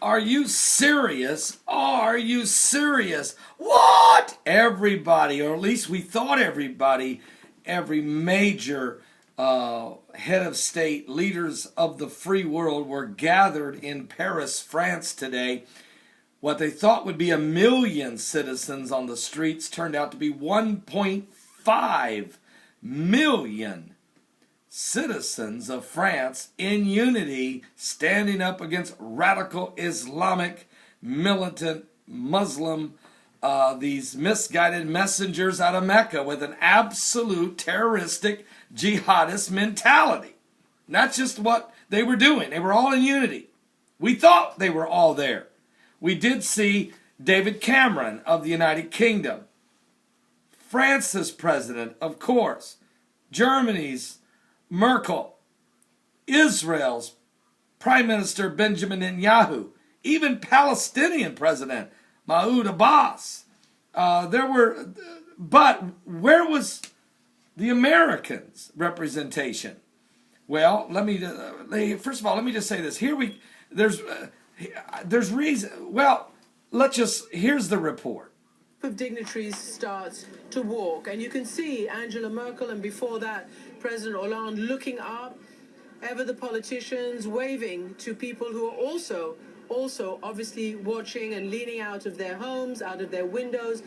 Are you serious? Are you serious? What? Everybody, or at least we thought everybody, every major head of state, leaders of the free world were gathered in Paris, France today. What they thought would be 1 million citizens on the streets turned out to be 1.5 million citizens of France in unity, standing up against radical Islamic, militant Muslim, these misguided messengers out of Mecca with an absolute terroristic jihadist mentality. And that's just what they were doing. They were all in unity. We thought they were all there. We did see David Cameron of the United Kingdom, France's president, of course, Germany's Merkel, Israel's Prime Minister Benjamin Netanyahu, even Palestinian President Mahmoud Abbas. But where was the Americans' representation? Well, first of all, let me just say this. There's reason. Well, here's the report. Of dignitaries starts to walk, and you can see Angela Merkel, and before that President Hollande, looking up, ever the politicians waving to people who are also obviously watching and leaning out of their homes, out of their windows,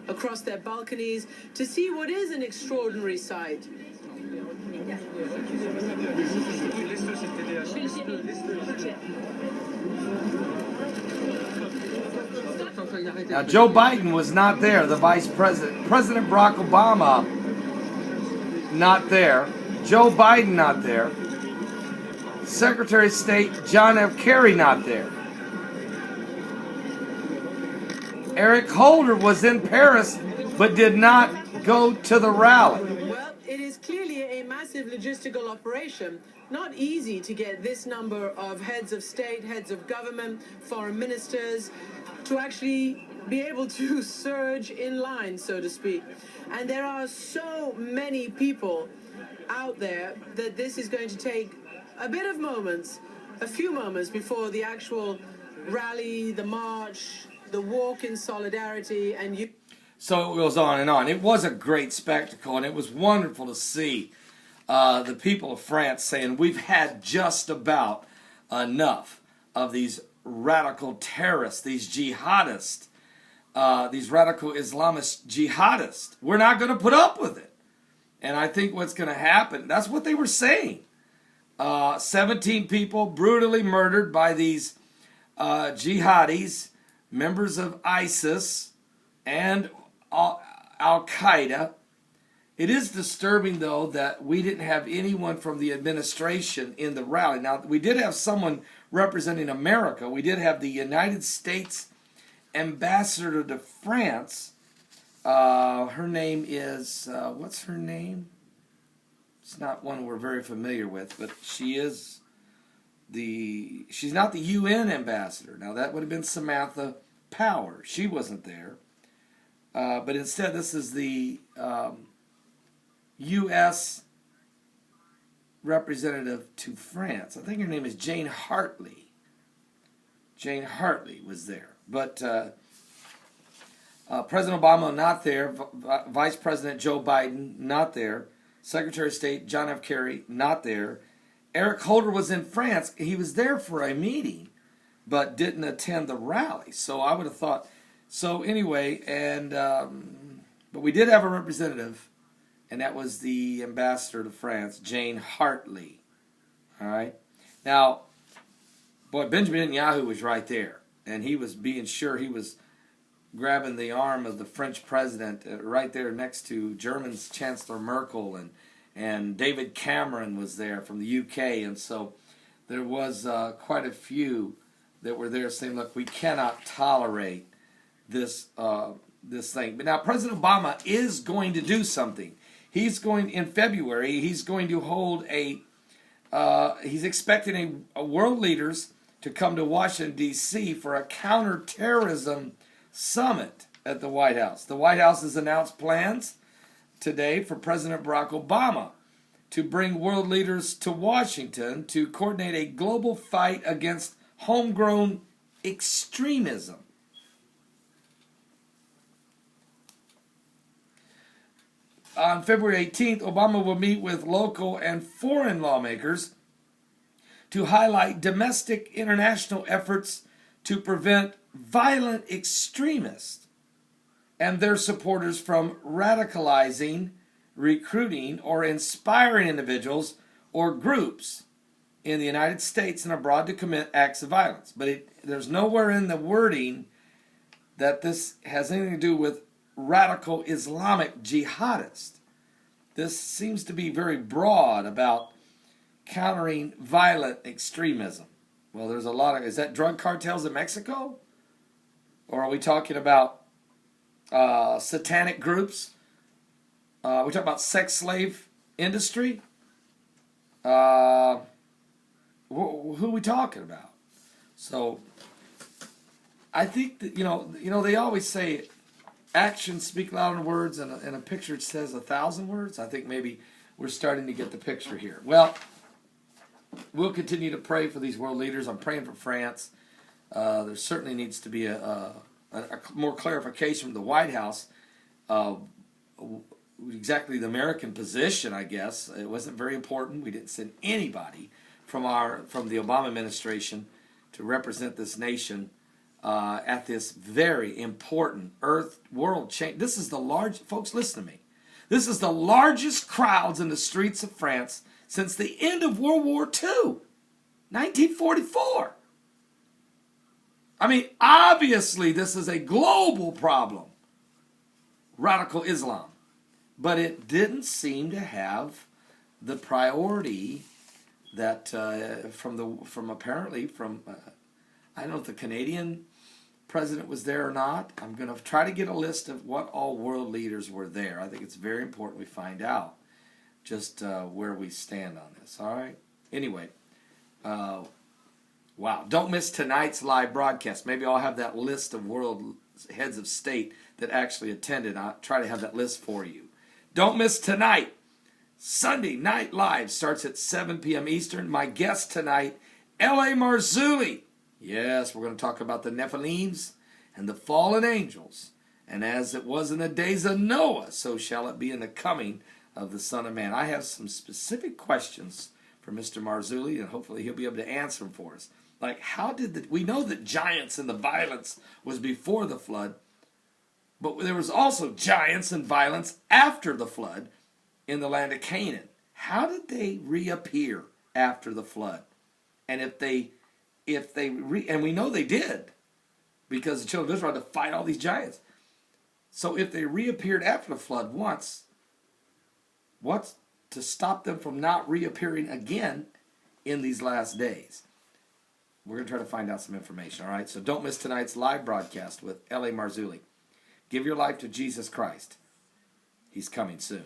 across their balconies, to see what is an extraordinary sight. Now, Joe Biden was not there, the vice president. President Barack Obama, not there. Joe Biden, not there. Secretary of State John F. Kerry, not there. Eric Holder was in Paris, but did not go to the rally. Well, it is clearly a massive logistical operation. Not easy to get this number of heads of state, heads of government, foreign ministers, to actually be able to surge in line, so to speak. And there are so many people out there that this is going to take a bit of moments, a few moments before the actual rally, the march, the walk in solidarity, and you. So it goes on and on. It was a great spectacle, and it was wonderful to see the people of France saying, we've had just about enough of these radical terrorists, these jihadists, these radical Islamist jihadists. We're not going to put up with it. And I think what's going to happen, that's what they were saying. 17 people brutally murdered by these jihadis, members of ISIS and Al-Qaeda. It is disturbing, though, that we didn't have anyone from the administration in the rally. Now, we did have someone representing America. We did have the United States ambassador to France. Her name is, what's her name? It's not one we're very familiar with, but she's not the UN ambassador. Now, that would have been Samantha Power. She wasn't there. But instead, this is the U.S. representative to France. I think her name is Jane Hartley. Jane Hartley was there. But President Obama, not there. Vice President Joe Biden, not there. Secretary of State John F. Kerry, not there. Eric Holder was in France. He was there for a meeting, but didn't attend the rally. So I would have thought. So anyway, but we did have a representative, and that was the ambassador to France, Jane Hartley. All right. Now, boy, Benjamin Netanyahu was right there, and he was being sure he was grabbing the arm of the French president right there next to German's Chancellor Merkel, and David Cameron was there from the UK, and so there was quite a few that were there saying, look, we cannot tolerate this thing. But now President Obama is going to do something. In February, he's going to hold he's expecting a world leaders to come to Washington, D.C. for a counterterrorism summit at the White House. The White House has announced plans today for President Barack Obama to bring world leaders to Washington to coordinate a global fight against homegrown extremism. On February 18th, Obama will meet with local and foreign lawmakers to highlight domestic international efforts to prevent violent extremists and their supporters from radicalizing, recruiting, or inspiring individuals or groups in the United States and abroad to commit acts of violence. But there's nowhere in the wording that this has anything to do with radical Islamic jihadists. This seems to be very broad about countering violent extremism. Well, there's a lot of, is that drug cartels in Mexico? Or are we talking about satanic groups? We're talking about sex slave industry? Who are we talking about? So I think that, you know, they always say actions speak louder than words, and a picture says 1,000 words. I think maybe we're starting to get the picture here. Well, we'll continue to pray for these world leaders. I'm praying for France. There certainly needs to be a more clarification from the White House. Exactly the American position, I guess. It wasn't very important. We didn't send anybody from the Obama administration to represent this nation at this very important world change. This is the largest, folks, listen to me. This is the largest crowds in the streets of France since the end of World War II, 1944. I mean, obviously this is a global problem, radical Islam. But it didn't seem to have the priority that from apparently I don't know if the Canadian president was there or not. I'm going to try to get a list of what all world leaders were there. I think it's very important we find out just where we stand on this. All right. Anyway, wow! Don't miss tonight's live broadcast. Maybe I'll have that list of world heads of state that actually attended. I'll try to have that list for you. Don't miss tonight. Sunday Night Live starts at 7 p.m. Eastern. My guest tonight, L.A. Marzulli. Yes, we're going to talk about the Nephilims and the fallen angels. And as it was in the days of Noah, so shall it be in the coming of the Son of Man. I have some specific questions for Mr. Marzulli, and hopefully he'll be able to answer them for us. Like, we know that giants and the violence was before the flood, but there was also giants and violence after the flood in the land of Canaan. How did they reappear after the flood? And and we know they did, because the children of Israel had to fight all these giants. So if they reappeared after the flood once, what's to stop them from not reappearing again in these last days? We're going to try to find out some information, all right? So don't miss tonight's live broadcast with L.A. Marzulli. Give your life to Jesus Christ. He's coming soon.